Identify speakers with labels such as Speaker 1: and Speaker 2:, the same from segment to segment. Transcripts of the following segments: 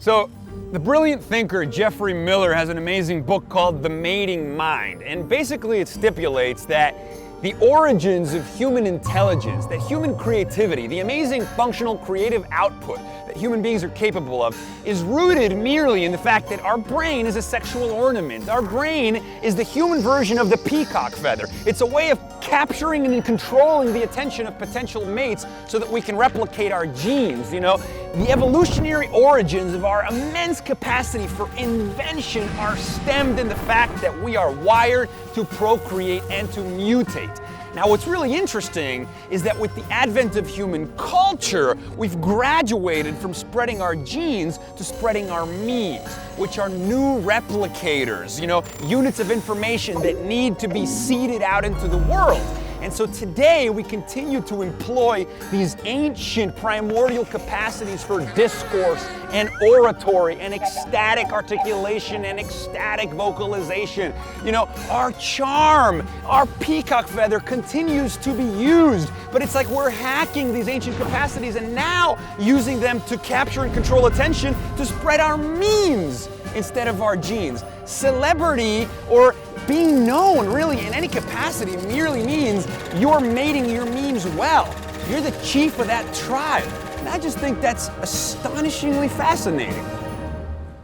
Speaker 1: So, the brilliant thinker Geoffrey Miller has an amazing book called The Mating Mind, and basically it stipulates that the origins of human intelligence, that human creativity, the amazing functional creative output that human beings are capable of, is rooted merely in the fact that our brain is a sexual ornament. Our brain is the human version of the peacock feather. It's a way of capturing and controlling the attention of potential mates so that we can replicate our genes, you know? The evolutionary origins of our immense capacity for invention are stemmed in the fact that we are wired to procreate and to mutate. Now, what's really interesting is that with the advent of human culture, we've graduated from spreading our genes to spreading our memes, which are new replicators, you know, units of information that need to be seeded out into the world. And so today we continue to employ these ancient primordial capacities for discourse and oratory and ecstatic articulation and ecstatic vocalization. You know, our charm, our peacock feather continues to be used, but it's like we're hacking these ancient capacities and now using them to capture and control attention to spread our memes instead of our genes. Celebrity or being known really in any capacity merely means you're mating your memes well. You're the chief of that tribe. And I just think that's astonishingly fascinating.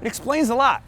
Speaker 1: It explains a lot.